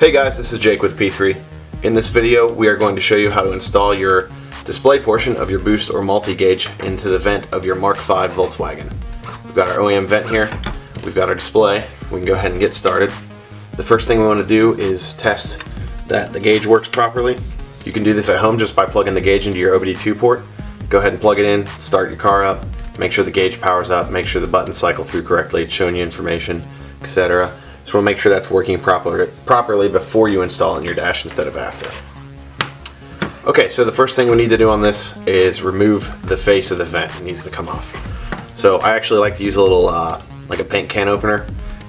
Hey guys, this is Jake with P3. In this video we are going to show you how to install your display portion of your boost or multi-gauge into the vent of your Mk5 Volkswagen. We've got our OEM vent here, we've got our display, we can go ahead and get started. The first thing we want to do is test that the gauge works properly. You can do this at home just by plugging the gauge into your OBD2 port. Go ahead and plug it in, start your car up, make sure the gauge powers up, make sure the buttons cycle through correctly, it's showing you information, etc. Just want to make sure that's working properly before you install it in your dash instead of after. Okay, so the first thing we need to do on this is remove the face of the vent. It needs to come off. So I actually like to use a little like a paint can opener,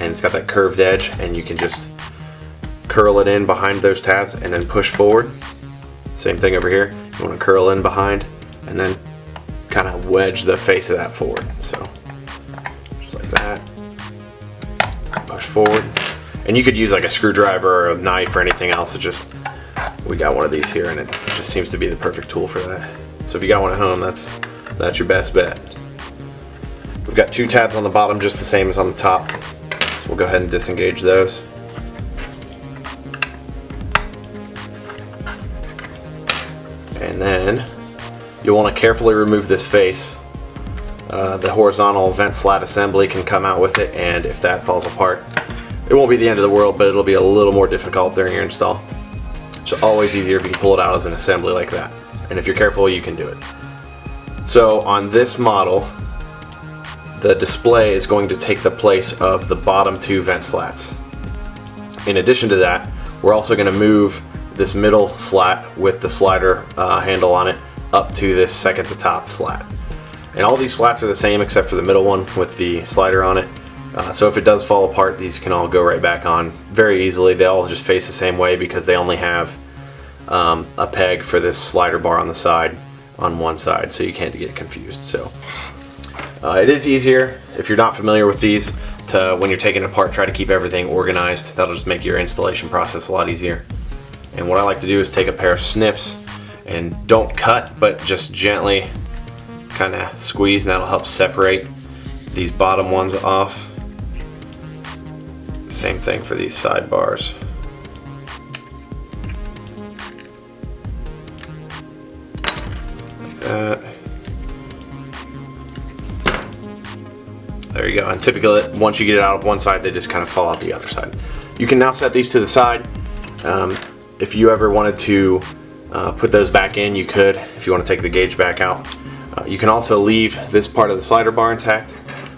and it's got that curved edge, and you can just curl it in behind those tabs and then push forward. Same thing over here. You want to curl in behind and then kind of wedge the face of that forward. So just like that. Push forward, and you could use like a screwdriver or a knife or anything else. It's just, we got one of these here and it just seems to be the perfect tool for that. So if you got one at home, that's your best bet. We've got two tabs on the bottom just the same as on the top, so we'll go ahead and disengage those. And then you'll want to carefully remove this face. The horizontal vent slat assembly can come out with it, and if that falls apart, it won't be the end of the world, but it'll be a little more difficult during your install. It's always easier if you can pull it out as an assembly like that, and if you're careful you can do it. So on this model, the display is going to take the place of the bottom two vent slats. In addition to that, we're also going to move this middle slat with the slider handle on it up to this second to top slat. And all these slats are the same except for the middle one with the slider on it. So if it does fall apart, these can all go right back on very easily. They all just face the same way because they only have a peg for this slider bar on the side on one side, so you can't get confused. So it is easier if you're not familiar with these to, when you're taking it apart, try to keep everything organized. That'll just make your installation process a lot easier. And what I like to do is take a pair of snips and don't cut, but just gently kind of squeeze, and that'll help separate these bottom ones off. Same thing for these side bars. Like that. There you go. And typically once you get it out of one side, they just kind of fall out the other side. You can now set these to the side. If you ever wanted to put those back in, you could, if you want to take the gauge back out. You can also leave this part of the slider bar intact.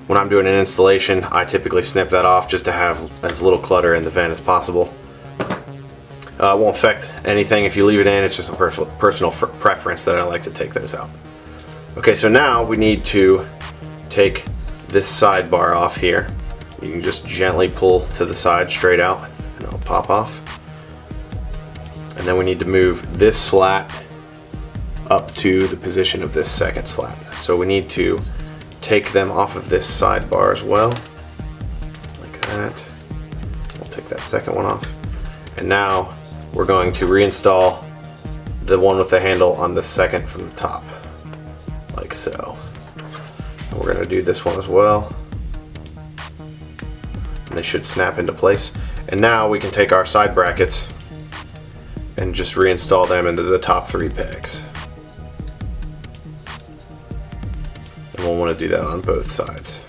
When I'm doing an installation, I typically snip that off just to have as little clutter in the vent as possible. It won't affect anything if you leave it in, it's just a personal preference that I like to take those out. Okay, so now we need to take this side bar off here. You can just gently pull to the side straight out and it'll pop off. And then we need to move this slat up to the position of this second slat. So we need to take them off of this side bar as well, like that. We'll take that second one off. And now we're going to reinstall the one with the handle on the second from the top, like so. And we're going to do this one as well. And they should snap into place. And now we can take our side brackets and just reinstall them into the top three pegs. And we'll want to do that on both sides.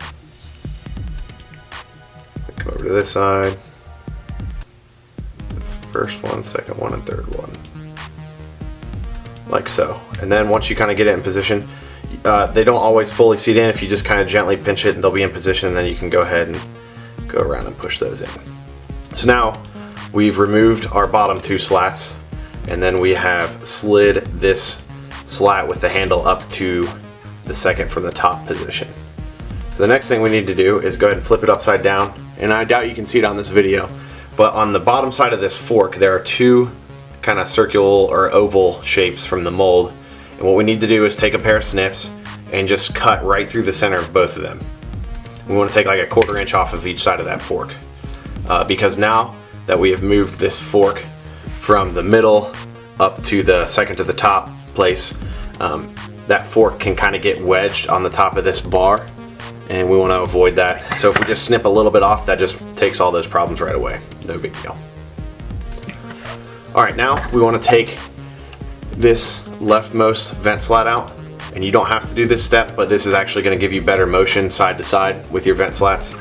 Come over to this side. The first one, second one, and third one. Like so. And then once you kind of get it in position, they don't always fully seat in. If you just kind of gently pinch it, and they'll be in position, and then you can go ahead and go around and push those in. So now we've removed our bottom two slats, and then we have slid this slat with the handle up to the second from the top position. So the next thing we need to do is go ahead and flip it upside down, and I doubt you can see it on this video, but on the bottom side of this fork there are two kind of circular or oval shapes from the mold, and what we need to do is take a pair of snips and just cut right through the center of both of them. We want to take like a 1/4 inch off of each side of that fork, because now that we have moved this fork from the middle up to the second to the top place, that fork can kind of get wedged on the top of this bar, and we want to avoid that. So if we just snip a little bit off, that just takes all those problems right away. No big deal. Alright, now we want to take this leftmost vent slat out, and you don't have to do this step, but this is actually going to give you better motion side to side with your vent slats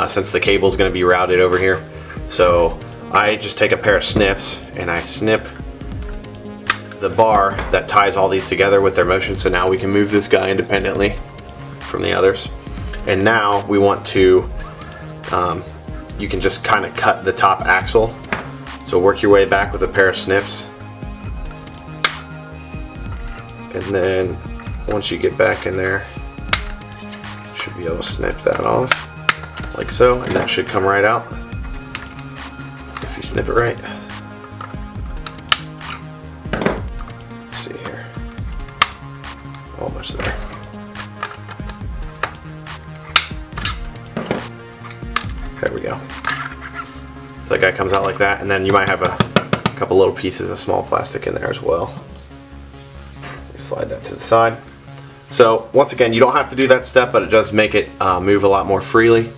since the cable is going to be routed over here. So I just take a pair of snips and I snip the bar that ties all these together with their motion, so now we can move this guy independently from the others. And now we want to, you can just kind of cut the top axle. So work your way back with a pair of snips. And then once you get back in there, you should be able to snip that off like so, and that should come right out if you snip it right. Let's see here. Almost there. There we go. So that guy comes out like that, and then you might have a couple little pieces of small plastic in there as well. Slide that to the side. So once again, you don't have to do that step, but it does make it move a lot more freely.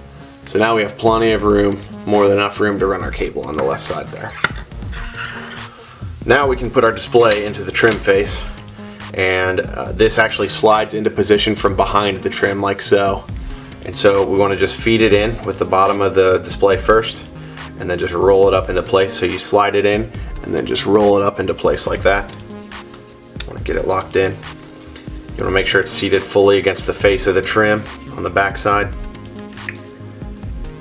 So now we have plenty of room, more than enough room to run our cable on the left side there. Now we can put our display into the trim face, and this actually slides into position from behind the trim like so. And so we want to just feed it in with the bottom of the display first, and then just roll it up into place. So you slide it in and then just roll it up into place like that. Want to get it locked in. You want to make sure it's seated fully against the face of the trim on the back side,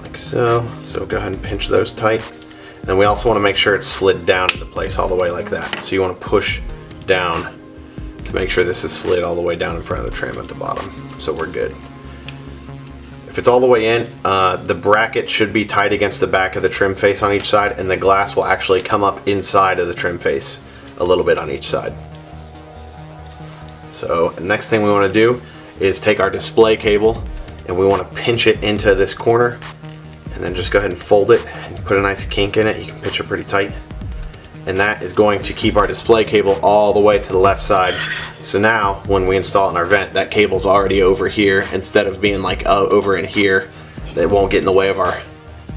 like so. So go ahead and pinch those tight. And then we also want to make sure it's slid down into place all the way like that. So you want to push down to make sure this is slid all the way down in front of the trim at the bottom. So we're good. If it's all the way in, the bracket should be tight against the back of the trim face on each side, and the glass will actually come up inside of the trim face a little bit on each side. So the next thing we want to do is take our display cable, and we want to pinch it into this corner, and then just go ahead and fold it and put a nice kink in it. You can pinch it pretty tight, and that is going to keep our display cable all the way to the left side. So now when we install it in our vent, that cable's already over here instead of being like over in here. It won't get in the way of our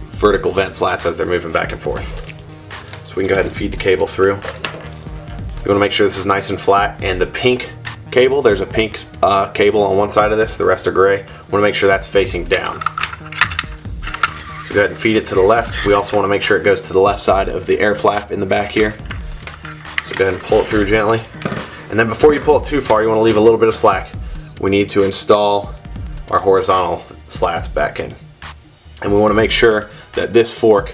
vertical vent slats as they're moving back and forth. So we can go ahead and feed the cable through. You want to make sure this is nice and flat, and the pink cable, there's a pink cable on one side of this, the rest are gray. Want to make sure that's facing down. So go ahead and feed it to the left. We also want to make sure it goes to the left side of the air flap in the back here. So go ahead and pull it through gently. And then before you pull it too far, you want to leave a little bit of slack. We need to install our horizontal slats back in. And we want to make sure that this fork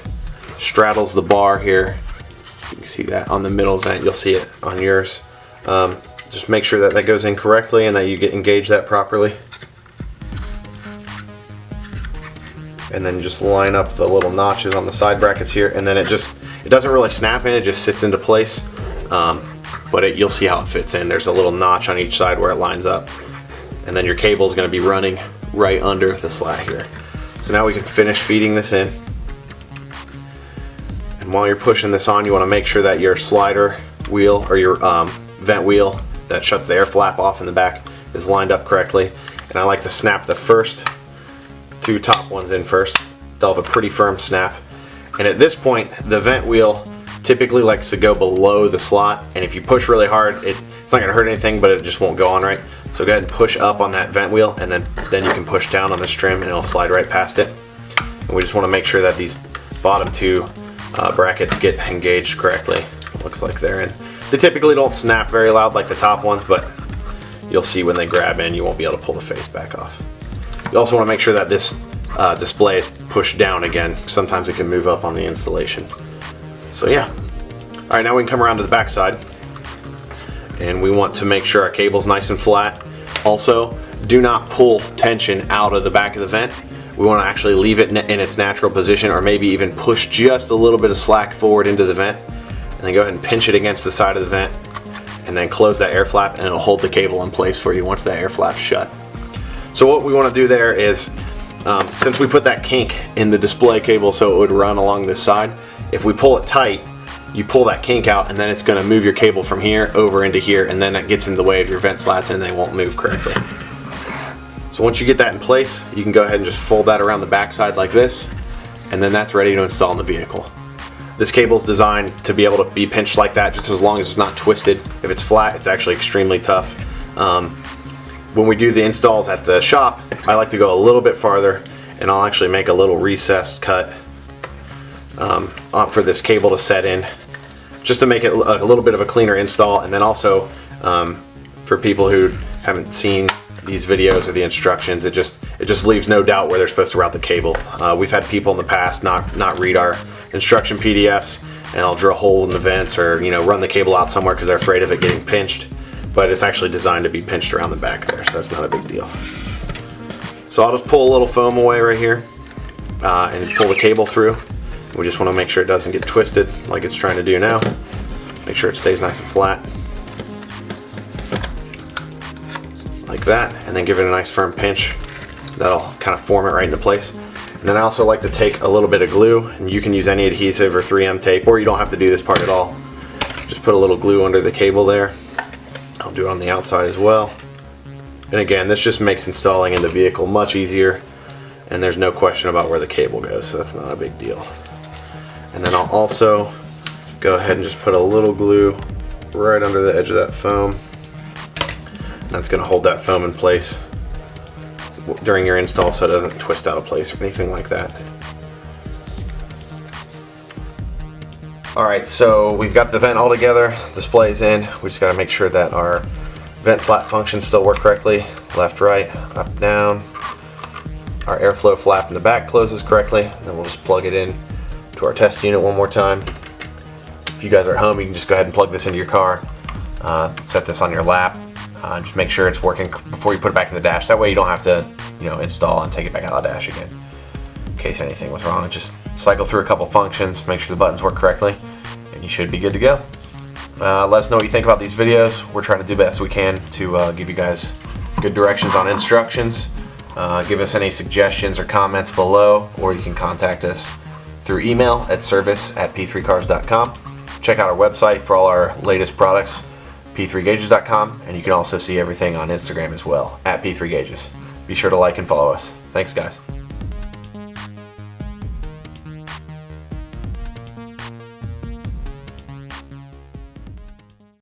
straddles the bar here. You can see that on the middle vent, you'll see it on yours. Just make sure that that goes in correctly and that you engage that properly. And then just line up the little notches on the side brackets here, and then it doesn't really snap in, it just sits into place. But you'll see how it fits in. There's a little notch on each side where it lines up, and then your cable is going to be running right under the slat here. So now we can finish feeding this in. And while you're pushing this on, you want to make sure that your slider wheel or your vent wheel that shuts the air flap off in the back is lined up correctly. And I like to snap the first two top ones in first. They'll have a pretty firm snap. And at this point, the vent wheel typically likes to go below the slot, and if you push really hard, it's not going to hurt anything, but it just won't go on right. So go ahead and push up on that vent wheel, and then you can push down on this trim and it'll slide right past it. And we just want to make sure that these bottom two brackets get engaged correctly. Looks like they're in. They typically don't snap very loud like the top ones, but you'll see when they grab in, you won't be able to pull the face back off. You also want to make sure that this display is pushed down again. Sometimes it can move up on the installation. So yeah. Alright, now we can come around to the back side, and we want to make sure our cable's nice and flat. Also, do not pull tension out of the back of the vent. We want to actually leave it in its natural position, or maybe even push just a little bit of slack forward into the vent, and then go ahead and pinch it against the side of the vent, and then close that air flap, and it'll hold the cable in place for you once that air flap's shut. So what we want to do there is, since we put that kink in the display cable so it would run along this side, if we pull it tight, you pull that kink out, and then it's going to move your cable from here over into here, and then that gets in the way of your vent slats and they won't move correctly. So once you get that in place, you can go ahead and just fold that around the back side like this, and then that's ready to install in the vehicle. This cable is designed to be able to be pinched like that, just as long as it's not twisted. If it's flat, it's actually extremely tough. When we do the installs at the shop, I like to go a little bit farther, and I'll actually make a little recessed cut for this cable to set in, just to make it a little bit of a cleaner install. And then also for people who haven't seen these videos or the instructions, it just leaves no doubt where they're supposed to route the cable. We've had people in the past not read our instruction PDFs, and I'll drill a hole in the vents, or run the cable out somewhere because they're afraid of it getting pinched. But it's actually designed to be pinched around the back there, so that's not a big deal. So I'll just pull a little foam away right here and pull the cable through. We just want to make sure it doesn't get twisted like it's trying to do now. Make sure it stays nice and flat. Like that, and then give it a nice firm pinch. That'll kind of form it right into place. And then I also like to take a little bit of glue, and you can use any adhesive or 3M tape, or you don't have to do this part at all. Just put a little glue under the cable there. I'll do it on the outside as well. And again, this just makes installing in the vehicle much easier, and there's no question about where the cable goes, so that's not a big deal. And then I'll also go ahead and just put a little glue right under the edge of that foam. That's going to hold that foam in place during your install, so it doesn't twist out of place or anything like that. Alright, so we've got the vent all together, display's in. We just got to make sure that our vent slat functions still work correctly. Left, right, up, down. Our airflow flap in the back closes correctly. And then we'll just plug it in to our test unit one more time. If you guys are at home, you can just go ahead and plug this into your car. Set this on your lap. Just make sure it's working before you put it back in the dash. That way you don't have to install and take it back out of the dash again. In case anything was wrong, just cycle through a couple functions, make sure the buttons work correctly, and you should be good to go. Let us know what you think about these videos. We're trying to do the best we can to give you guys good directions on instructions. Give us any suggestions or comments below, or you can contact us through email at service@p3cars.com. Check out our website for all our latest products, p3gauges.com, and you can also see everything on Instagram as well, @p3gauges. Be sure to like and follow us. Thanks, guys.